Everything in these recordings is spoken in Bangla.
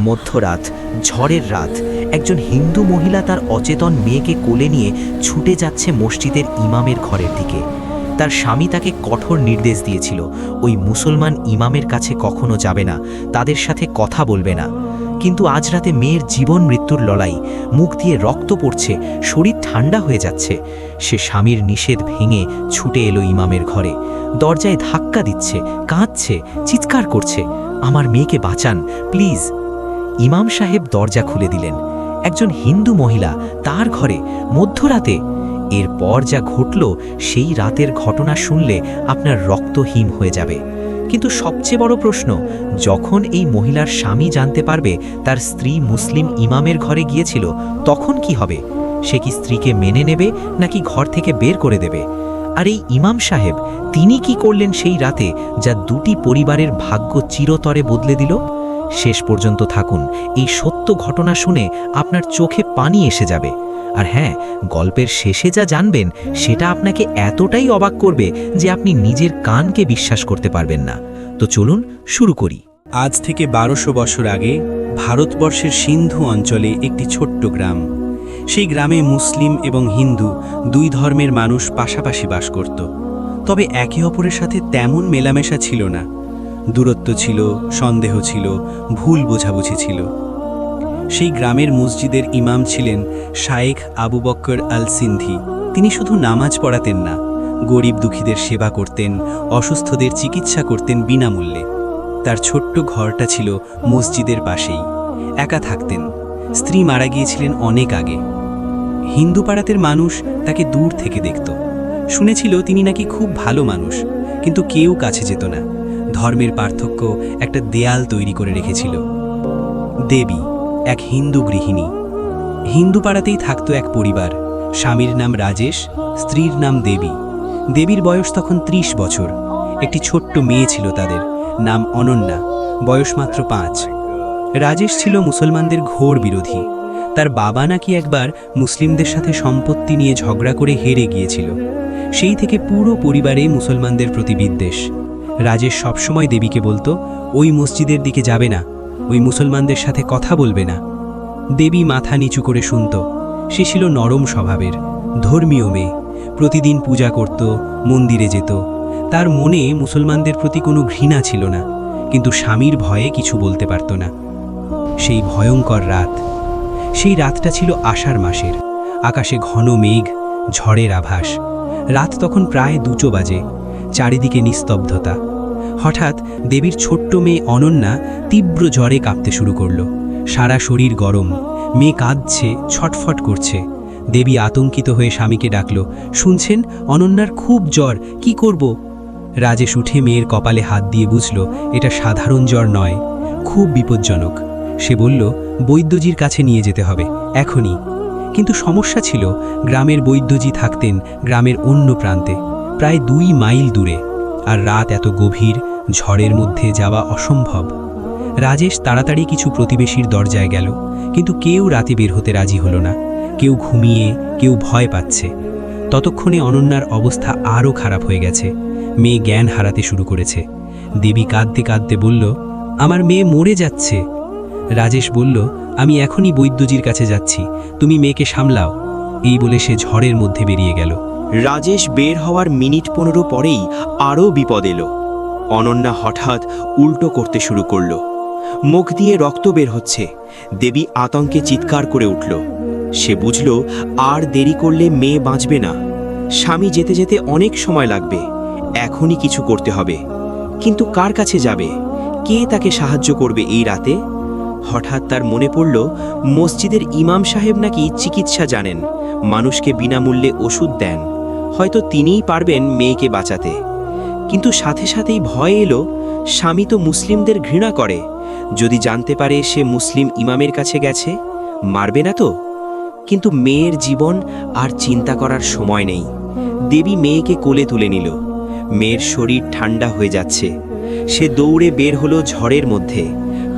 মধ্যরাত, ঝড়ের রাত, একজন হিন্দু মহিলা তার অচেতন মেয়েকে কোলে নিয়ে ছুটে যাচ্ছে মসজিদের ইমামের ঘরের দিকে। তার স্বামী তাকে কঠোর নির্দেশ দিয়েছিল, ওই মুসলমান ইমামের কাছে কখনো যাবে না, তাদের সাথে কথা বলবে না। কিন্তু আজ রাতে মেয়ের জীবন মৃত্যুর লড়াই, মুখ দিয়ে রক্ত পড়ছে, শরীর ঠান্ডা হয়ে যাচ্ছে। সে স্বামীর নিষেধ ভেঙে ছুটে এলো ইমামের ঘরে। দরজায় ধাক্কা দিচ্ছে, কাঁদছে, চিৎকার করছে, আমার মেয়েকে বাঁচান প্লিজ। ইমাম সাহেব দরজা খুলে দিলেন। একজন হিন্দু মহিলা তার ঘরে মধ্যরাতে। এরপর যা ঘটল, সেই রাতের ঘটনা শুনলে আপনার রক্ত হিম হয়ে যাবে। কিন্তু সবচেয়ে বড় প্রশ্ন, যখন এই মহিলার স্বামী জানতে পারবে তার স্ত্রী মুসলিম ইমামের ঘরে গিয়েছিল, তখন কি হবে? সে কি স্ত্রীকে মেনে নেবে নাকি ঘর থেকে বের করে দেবে? আর এই ইমাম সাহেব, তিনি কি করলেন সেই রাতে, যা দুটি পরিবারের ভাগ্য চিরতরে বদলে দিল? শেষ পর্যন্ত থাকুন, এই সত্য ঘটনা শুনে আপনার চোখে পানি এসে যাবে। আর হ্যাঁ, গল্পের শেষে যা জানবেন সেটা আপনাকে এতটাই অবাক করবে যে আপনি নিজের কানকে বিশ্বাস করতে পারবেন না। তো চলুন শুরু করি। আজ থেকে 1200 বছর আগে ভারতবর্ষের সিন্ধু অঞ্চলে একটি ছোট্ট গ্রাম। সেই গ্রামে মুসলিম এবং হিন্দু দুই ধর্মের মানুষ পাশাপাশি বাস করত। তবে একে অপরের সাথে তেমন মেলামেশা ছিল না। দূরত্ব ছিল, সন্দেহ ছিল, ভুল বোঝাবুঝি ছিল। সেই গ্রামের মসজিদের ইমাম ছিলেন শায়েখ আবু বকর আল সিন্ধি। তিনি শুধু নামাজ পড়াতেন না, গরিব দুঃখীদের সেবা করতেন, অসুস্থদের চিকিৎসা করতেন বিনামূল্যে। তার ছোট্ট ঘরটা ছিল মসজিদের পাশেই। একা থাকতেন, স্ত্রী মারা গিয়েছিলেন অনেক আগে। হিন্দু পাড়াতের মানুষ তাকে দূর থেকে দেখত। শুনেছিল তিনি নাকি খুব ভালো মানুষ, কিন্তু কেউ কাছে যেত না। ধর্মের পার্থক্য একটা দেয়াল তৈরি করে রেখেছিল। দেবী, এক হিন্দু গৃহিণী। হিন্দু পাড়াতেই থাকত এক পরিবার। স্বামীর নাম রাজেশ, স্ত্রীর নাম দেবী। দেবীর বয়স তখন 30 বছর। একটি ছোট্ট মেয়ে ছিল তাদের, নাম অনন্যা, বয়স মাত্র 5। রাজেশ ছিল মুসলমানদের ঘোর বিরোধী। তার বাবা নাকি একবার মুসলিমদের সাথে সম্পত্তি নিয়ে ঝগড়া করে হেরে গিয়েছিল। সেই থেকে পুরো পরিবারে মুসলমানদের প্রতি বিদ্বেষ। রাজেশ সবসময় দেবীকে বলতো, ওই মসজিদের দিকে যাবে না, ওই মুসলমানদের সাথে কথা বলবে না। দেবী মাথা নিচু করে শুনত। সে ছিল নরম স্বভাবের, ধর্মীয় মেয়ে। প্রতিদিন পূজা করত, মন্দিরে যেত। তার মনে মুসলমানদের প্রতি কোনো ঘৃণা ছিল না, কিন্তু স্বামীর ভয়ে কিছু বলতে পারত না। সেই ভয়ঙ্কর রাত, সেই রাতটা ছিল আষাঢ় মাসের। আকাশে ঘন মেঘ, ঝড়ের আভাস। রাত তখন প্রায় 2টো বাজে। চারিদিকে নিস্তব্ধতা। হঠাৎ দেবীর ছোট্ট মেয়ে অনন্যা তীব্র জ্বরে কাঁপতে শুরু করল। সারা শরীর গরম, মেয়ে কাঁদছে, ছটফট করছে। দেবী আতঙ্কিত হয়ে স্বামীকে ডাকল, শুনছেন, অনন্যার খুব জ্বর, কি করব? রাজেশ উঠে মেয়ের কপালে হাত দিয়ে বুঝল এটা সাধারণ জ্বর নয়, খুব বিপজ্জনক। সে বলল, বৈদ্যজির কাছে নিয়ে যেতে হবে এখনই। কিন্তু সমস্যা ছিল, গ্রামের বৈদ্যজি থাকতেন গ্রামের অন্য প্রান্তে, প্রায় 2 মাইল দূরে। আর রাত এত গভীর, ঝড়ের মধ্যে যাওয়া অসম্ভব। রাজেশ তাড়াতাড়ি কিছু প্রতিবেশীর দরজায় গেল, কিন্তু কেউ রাতে বের হতে রাজি হলো না। কেউ ঘুমিয়ে, কেউ ভয় পাচ্ছে। ততক্ষণে অনন্যার অবস্থা আরও খারাপ হয়ে গেছে। মেয়ে জ্ঞান হারাতে শুরু করেছে। দেবী কাঁদতে কাঁদতে বলল, আমার মেয়ে মরে যাচ্ছে। রাজেশ বলল, আমি এখনই বৈদ্যজির কাছে যাচ্ছি, তুমি মেয়েকে সামলাও। এই বলে সে ঝড়ের মধ্যে বেরিয়ে গেল। রাজেশ বের হওয়ার মিনিট 15 পরেই আরও বিপদ এলো। অনন্যা হঠাৎ উল্টো করতে শুরু করল। মুখ দিয়ে রক্ত বের হচ্ছে। দেবী আতঙ্কে চিৎকার করে উঠল। সে বুঝল আর দেরি করলে মেয়ে বাঁচবে না। স্বামী যেতে যেতে অনেক সময় লাগবে, এখনই কিছু করতে হবে। কিন্তু কার কাছে যাবে? কে তাকে সাহায্য করবে এই রাতে? হঠাৎ তার মনে পড়ল, মসজিদের ইমাম সাহেব নাকি চিকিৎসা জানেন, মানুষকে বিনামূল্যে ওষুধ দেন। হয়তো তিনিই পারবেন মেয়েকে বাঁচাতে। কিন্তু সাথে সাথেই ভয় এলো, স্বামী তো মুসলিমদের ঘৃণা করে। যদি জানতে পারে সে মুসলিম ইমামের কাছে গেছে, মারবে না তো? কিন্তু মেয়ের জীবন আর চিন্তা করার সময় নেই। দেবী মেয়েকে কোলে তুলে নিল। মেয়ের শরীর ঠান্ডা হয়ে যাচ্ছে। সে দৌড়ে বের হলো ঝড়ের মধ্যে।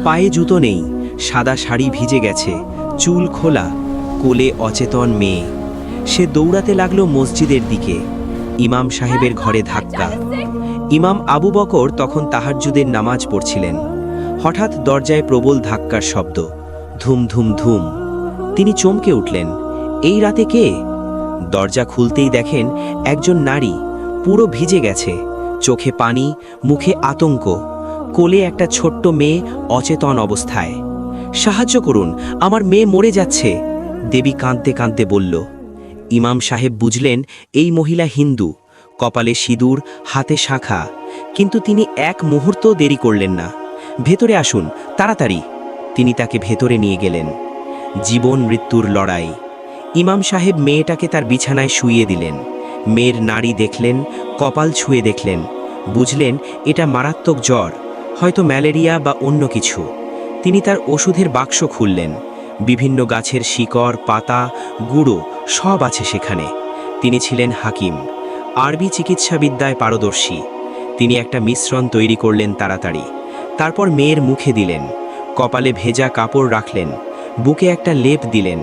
পায়ে জুতো নেই, সাদা শাড়ি ভিজে গেছে, চুল খোলা, কোলে অচেতন মেয়ে। সে দৌড়াতে লাগলো মসজিদের দিকে। ইমাম সাহেবের ঘরে ধাক্কা। ইমাম আবু বকর তখন তাহাজ্জুদের নামাজ পড়ছিলেন। হঠাৎ দরজায় প্রবল ধাক্কার শব্দ, ধুম ধুম ধুম। তিনি চমকে উঠলেন। এই রাতে কে? দরজা খুলতেই দেখেন একজন নারী, পুরো ভিজে গেছে, চোখে পানি, মুখে আতঙ্ক, কোলে একটা ছোট্ট মেয়ে অচেতন অবস্থায়। সাহায্য করুন, আমার মেয়ে মরে যাচ্ছে, দেবী কাঁদতে কাঁদতে বলল। ইমাম সাহেব বুঝলেন এই মহিলা হিন্দু, কপালে সিঁদুর, হাতে শাখা। কিন্তু তিনি এক মুহূর্ত দেরি করলেন না। ভেতরে আসুন, তাড়াতাড়ি। তিনি তাকে ভেতরে নিয়ে গেলেন। জীবন মৃত্যুর লড়াই। ইমাম সাহেব মেয়েটাকে তার বিছানায় শুইয়ে দিলেন। মেয়ের নাড়ি দেখলেন, কপাল ছুঁয়ে দেখলেন, বুঝলেন এটা মারাত্মক জ্বর, হয়তো ম্যালেরিয়া বা অন্য কিছু। তিনি তার ওষুধের বাক্স খুললেন। বিভিন্ন গাছের শিকড়, পাতা, গুঁড়ো সব আছে সেখানে। তিনি ছিলেন হাকিম, আরবি চিকিৎসাবিদ্যায় পারদর্শী। তিনি একটা মিশ্রণ তৈরি করলেন তাড়াতাড়ি। তারপর মেয়ের মুখে দিলেন, কপালে ভেজা কাপড় রাখলেন, বুকে একটা লেপ দিলেন।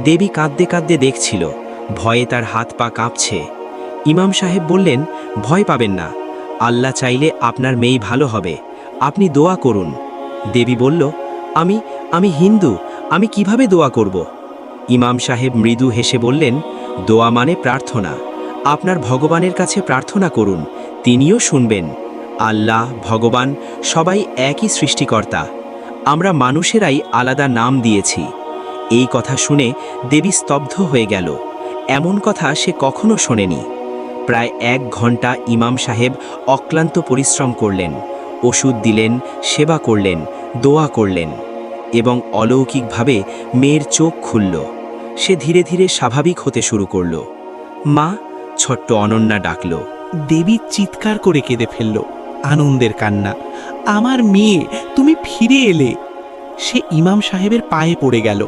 দেবী কাঁদতে কাঁদতে দেখছিল, ভয়ে তার হাত পা কাঁপছে। ইমাম সাহেব বললেন, ভয় পাবেন না, আল্লাহ চাইলে আপনার মেয়ে ভালো হবে, আপনি দোয়া করুন। দেবী বলল, আমি হিন্দু, আমি কিভাবে দোয়া করব? ইমাম সাহেব মৃদু হেসে বললেন, দোয়া মানে প্রার্থনা। আপনার ভগবানের কাছে প্রার্থনা করুন, তিনিও শুনবেন। আল্লাহ, ভগবান সবাই একই সৃষ্টিকর্তা, আমরা মানুষেরাই আলাদা নাম দিয়েছি। এই কথা শুনে দেবী স্তব্ধ হয়ে গেল। এমন কথা সে কখনো শোনেনি। প্রায় 1 ঘন্টা ইমাম সাহেব অক্লান্ত পরিশ্রম করলেন, ওষুধ দিলেন, সেবা করলেন, দোয়া করলেন, এবং অলৌকিকভাবে মেয়ের চোখ খুলল। সে ধীরে ধীরে স্বাভাবিক হতে শুরু করল। মা, ছোট্ট অনন্যা ডাকল। দেবী চিৎকার করে কেঁদে ফেলল, আনন্দের কান্না। আমার মেয়ে, তুমি ফিরে এলে। সে ইমাম সাহেবের পায়ে পড়ে গেল।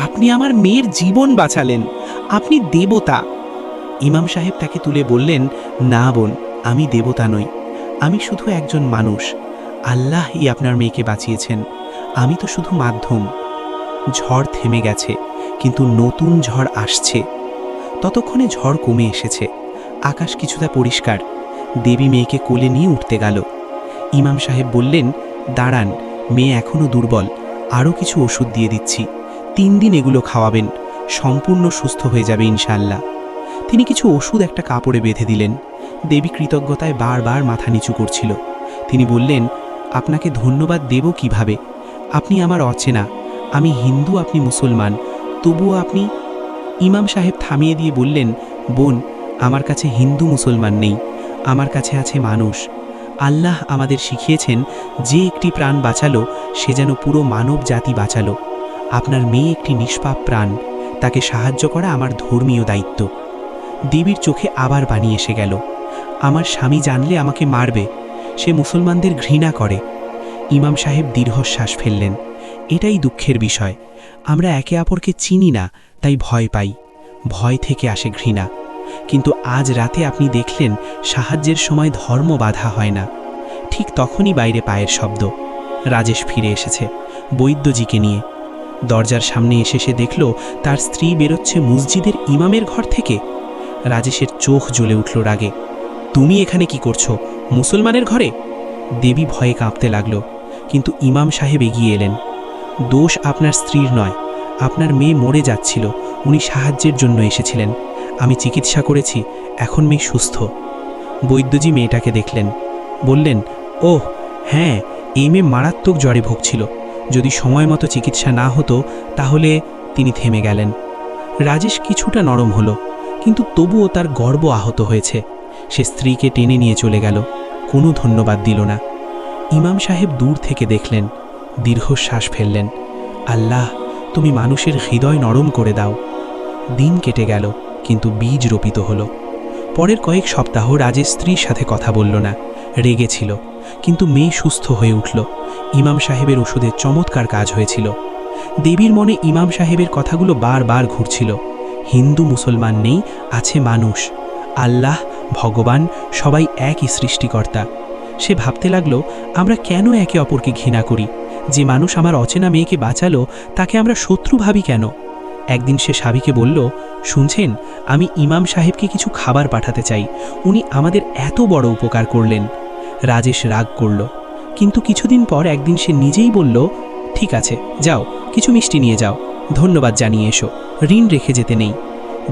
আপনি আমার মেয়ের জীবন বাঁচালেন, আপনি দেবতা। ইমাম সাহেব তাকে তুলে বললেন, না বোন, আমি দেবতা নই, আমি শুধু একজন মানুষ। আল্লাহই আপনার মেয়েকে বাঁচিয়েছেন, আমি তো শুধু মাধ্যম। ঝড় থেমে গেছে, কিন্তু নতুন ঝড় আসছে। ততক্ষণে ঝড় কমে এসেছে, আকাশ কিছুটা পরিষ্কার। দেবী মেয়েকে কোলে নিয়ে উঠতে গেল। ইমাম সাহেব বললেন, দাঁড়ান, মেয়ে এখনো দুর্বল, আরও কিছু ওষুধ দিয়ে দিচ্ছি, 3 দিন এগুলো খাওয়াবেন, সম্পূর্ণ সুস্থ হয়ে যাবে ইনশাআল্লাহ। তিনি কিছু ওষুধ একটা কাপড়ে বেঁধে দিলেন। দেবী কৃতজ্ঞতায় বারবার মাথা নিচু করছিল। তিনি বললেন, আপনাকে ধন্যবাদ দেব কিভাবে? আপনি আমার অচেনা, আমি হিন্দু, আপনি মুসলমান, তবুও আপনি। ইমাম সাহেব থামিয়ে দিয়ে বললেন, বোন, আমার কাছে হিন্দু মুসলমান নেই, আমার কাছে আছে মানুষ। আল্লাহ আমাদের শিখিয়েছেন, যে একটি প্রাণ বাঁচালো সে যেন পুরো মানব জাতি বাঁচালো। আপনার মেয়ে একটি নিষ্পাপ প্রাণ, তাকে সাহায্য করা আমার ধর্মীয় দায়িত্ব। দেবীর চোখে আবার পানি এসে গেল। আমার স্বামী জানলে আমাকে মারবে, সে মুসলমানদের ঘৃণা করে। ইমাম সাহেব দীর্ঘশ্বাস ফেললেন। এটাই দুঃখের বিষয়, আমরা একে অপরকে চিনি না, তাই ভয় পাই, ভয় থেকে আসে ঘৃণা। কিন্তু আজ রাতে আপনি দেখলেন সাহায্যের সময় ধর্ম বাধা হয় না। ঠিক তখনই বাইরে পায়ের শব্দ। রাজেশ ফিরে এসেছে বৈদ্যজিকে নিয়ে। দরজার সামনে এসে সে দেখল তার স্ত্রী বেরোচ্ছে মসজিদের ইমামের ঘর থেকে। রাজেশের চোখ জ্বলে উঠল রাগে। তুমি এখানে কি করছো, মুসলমানের ঘরে? দেবী ভয়ে কাঁপতে লাগল, কিন্তু ইমাম সাহেব এগিয়ে এলেন। দোষ আপনার স্ত্রীর নয়, আপনার মেয়ে মরে যাচ্ছিল, উনি সাহায্যের জন্য এসেছিলেন, আমি চিকিৎসা করেছি, এখন মেয়ে সুস্থ। বৈদ্যজি মেয়েটাকে দেখলেন, বললেন, ওহ হ্যাঁ, এই মেয়ে মারাত্মক জ্বরে ভুগছিল, যদি সময় মতো চিকিৎসা না হতো তাহলে। তিনি থেমে গেলেন। রাজেশ কিছুটা নরম হলো, কিন্তু তবুও তার গর্ব আহত হয়েছে। সে স্ত্রীকে টেনে নিয়ে চলে গেল, কোনো ধন্যবাদ দিল না। ইমাম সাহেব দূর থেকে দেখলেন, দীর্ঘশ্বাস ফেললেন, আল্লাহ, তুমি মানুষের হৃদয় নরম করে দাও। দিন কেটে গেল, কিন্তু বীজ রোপিত হলো। পরের কয়েক সপ্তাহ রাজেশ স্ত্রীর সাথে কথা বলল না, রেগেছিল। কিন্তু মেয়ে সুস্থ হয়ে উঠল। ইমাম সাহেবের ওষুধে চমৎকার কাজ হয়েছিল। দেবীর মনে ইমাম সাহেবের কথাগুলো বারবার ঘুরছিল। হিন্দু মুসলমান নেই, আছে মানুষ। আল্লাহ, ভগবান সবাই একই সৃষ্টিকর্তা। সে ভাবতে লাগলো, আমরা কেন একে অপরকে ঘৃণা করি? যে মানুষ আমার অচেনা মেয়েকে বাঁচালো তাকে আমরা শত্রু ভাবি কেন? একদিন সে স্বামীকে বলল, শুনছেন, আমি ইমাম সাহেবকে কিছু খাবার পাঠাতে চাই, উনি আমাদের এত বড় উপকার করলেন। রাজেশ রাগ করল, কিন্তু কিছুদিন পর একদিন সে নিজেই বলল, ঠিক আছে, যাও, কিছু মিষ্টি নিয়ে যাও, ধন্যবাদ জানিয়ে এসো, ঋণ রেখে যেতে নেই।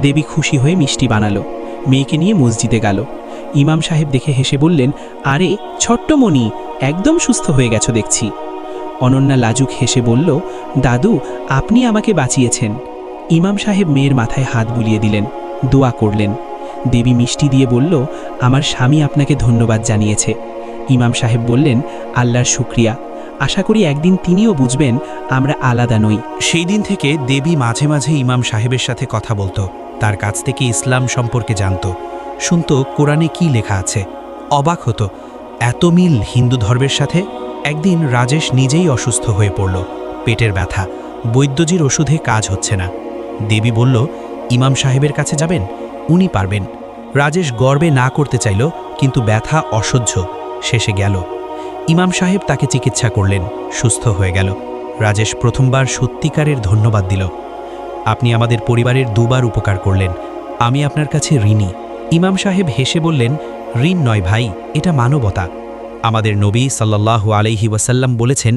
দেবী খুশি হয়ে মিষ্টি বানালো, মেয়েকে নিয়ে মসজিদে গেল। ইমাম সাহেব দেখে হেসে বললেন, আরে ছোট্ট মণি, একদম সুস্থ হয়ে গেছো দেখছি। অনন্যা লাজুক হেসে বলল, দাদু, আপনি আমাকে বাঁচিয়েছেন। ইমাম সাহেব মেয়ের মাথায় হাত বুলিয়ে দিলেন, দোয়া করলেন। দেবী মিষ্টি দিয়ে বলল, আমার স্বামী আপনাকে ধন্যবাদ জানিয়েছে। ইমাম সাহেব বললেন, আল্লাহর শুকরিয়া, আশা করি একদিন তিনিও বুঝবেন আমরা আলাদা নই। সেই দিন থেকে দেবী মাঝে মাঝে ইমাম সাহেবের সাথে কথা বলতো, তার কাছ থেকে ইসলাম সম্পর্কে জানত, শুনত কোরআনে কি লেখা আছে। অবাক হতো, এত মিল হিন্দু ধর্মের সাথে। একদিন রাজেশ নিজেই অসুস্থ হয়ে পড়ল, পেটের ব্যথা, বৈদ্যজির ওষুধে কাজ হচ্ছে না। দেবী বলল, ইমাম সাহেবের কাছে যাবেন, উনি পারবেন। রাজেশ গর্বে না করতে চাইল, কিন্তু ব্যথা অসহ্য, শেষে গেল। ইমাম সাহেব তাকে চিকিৎসা করলেন, সুস্থ হয়ে গেল। রাজেশ প্রথমবার সত্যিকারের ধন্যবাদ দিল। আপনি আমাদের পরিবারের দুবার উপকার করলেন, আমি আপনার কাছে ঋণী। ইমাম সাহেব হেসে বললেন, ঋণ নয় ভাই, এটা মানবতা। আমাদের নবী সাল্লাল্লাহু আলাইহি ওয়াসাল্লাম বলেছেন,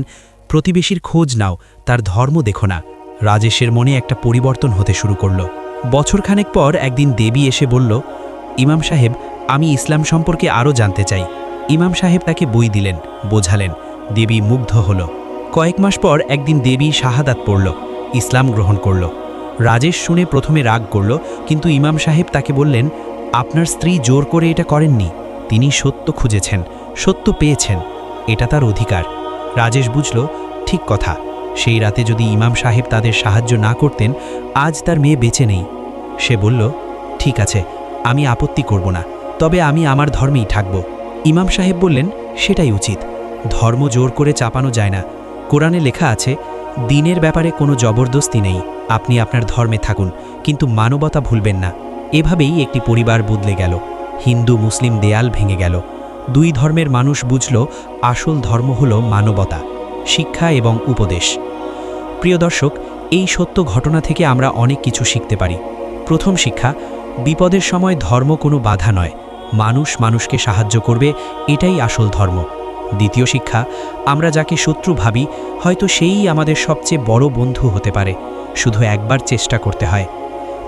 প্রতিবেশীর খোঁজ নাও, তার ধর্ম দেখো না। রাজেশের মনে একটা পরিবর্তন হতে শুরু করল। বছরখানেক পর একদিন দেবী এসে বলল, ইমাম সাহেব, আমি ইসলাম সম্পর্কে আরও জানতে চাই। ইমাম সাহেব তাকে বই দিলেন, বোঝালেন। দেবী মুগ্ধ হল। কয়েক মাস পর একদিন দেবী শাহাদাত পড়ল, ইসলাম গ্রহণ করল। রাজেশ শুনে প্রথমে রাগ করল, কিন্তু ইমাম সাহেব তাকে বললেন, আপনার স্ত্রী জোর করে এটা করেননি, তিনি সত্য খুঁজেছেন, সত্য পেয়েছেন, এটা তার অধিকার। রাজেশ বুঝল, ঠিক কথা। সেই রাতে যদি ইমাম সাহেব তাদের সাহায্য না করতেন, আজ তার মেয়ে বেঁচে নেই। সে বলল, ঠিক আছে, আমি আপত্তি করব না, তবে আমি আমার ধর্মেই থাকব। ইমাম সাহেব বললেন, সেটাই উচিত, ধর্ম জোর করে চাপানো যায় না। কোরআনে লেখা আছে, দিনের ব্যাপারে কোনো জবরদস্তি নেই, আপনি আপনার ধর্মে থাকুন, কিন্তু মানবতা ভুলবেন না। এভাবেই একটি পরিবার বদলে গেল, হিন্দু মুসলিম দেয়াল ভেঙে গেল। দুই ধর্মের মানুষ বুঝল, আসল ধর্ম হল মানবতা, শিক্ষা এবং উপদেশ। প্রিয় দর্শক, এই সত্য ঘটনা থেকে আমরা অনেক কিছু শিখতে পারি। প্রথম শিক্ষা, বিপদের সময় ধর্ম কোনো বাধা নয়, মানুষ মানুষকে সাহায্য করবে, এটাই আসল ধর্ম। দ্বিতীয় শিক্ষা, আমরা যাকে শত্রু ভাবি, হয়তো সেই আমাদের সবচেয়ে বড় বন্ধু হতে পারে, শুধু একবার চেষ্টা করতে হয়।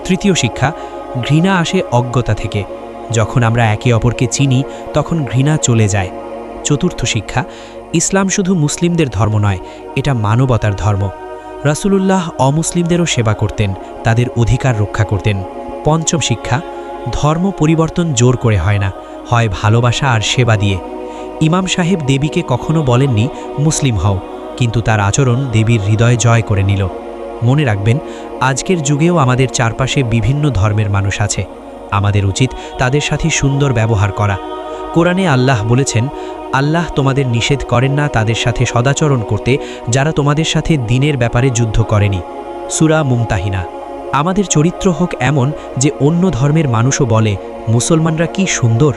তৃতীয় শিক্ষা, ঘৃণা আসে অজ্ঞতা থেকে, যখন আমরা একে অপরকে চিনি তখন ঘৃণা চলে যায়। চতুর্থ শিক্ষা, ইসলাম শুধু মুসলিমদের ধর্ম নয়, এটা মানবতার ধর্ম। রাসূলুল্লাহ অমুসলিমদেরও সেবা করতেন, তাদের অধিকার রক্ষা করতেন। পঞ্চম শিক্ষা, ধর্ম পরিবর্তন জোর করে হয় না, হয় ভালোবাসা আর সেবা দিয়ে। ইমাম সাহেব দেবীকে কখনো বলেননি মুসলিম হও, কিন্তু তার আচরণ দেবীর হৃদয় জয় করে নিল। মনে রাখবেন, আজকের যুগেও আমাদের চারপাশে বিভিন্ন ধর্মের মানুষ আছে, আমাদের উচিত তাদের সাথে সুন্দর ব্যবহার করা। কোরআনে আল্লাহ বলেছেন, আল্লাহ তোমাদের নিষেধ করেন না তাদের সাথে সদাচরণ করতে যারা তোমাদের সাথে দ্বীনের ব্যাপারে যুদ্ধ করেনি। সূরা মুমতাহিনা। আমাদের চরিত্র হোক এমন যে অন্য ধর্মের মানুষও বলে, মুসলমানরা কি সুন্দর।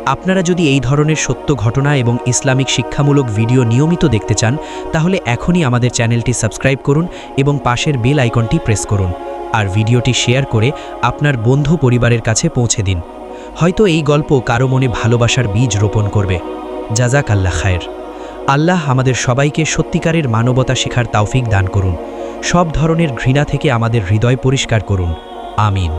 আপনারা যদি এই ধরনের সত্য ঘটনা এবং ইসলামিক শিক্ষামূলক ভিডিও নিয়মিত দেখতে চান, তাহলে এখনই আমাদের চ্যানেলটি সাবস্ক্রাইব করুন এবং পাশের বেল আইকনটি প্রেস করুন, আর ভিডিওটি শেয়ার করে আপনার বন্ধু পরিবারের কাছে পৌঁছে দিন। হয়তো এই গল্প কারো মনে ভালোবাসার বীজ রোপণ করবে। জাযাকাল্লাহ খায়ের। আল্লাহ আমাদের সবাইকে সত্যিকারের মানবতা শেখার তৌফিক দান করুন। সব ধরনের ঘৃণা থেকে আমাদের হৃদয় পরিষ্কার করুন। আমিন।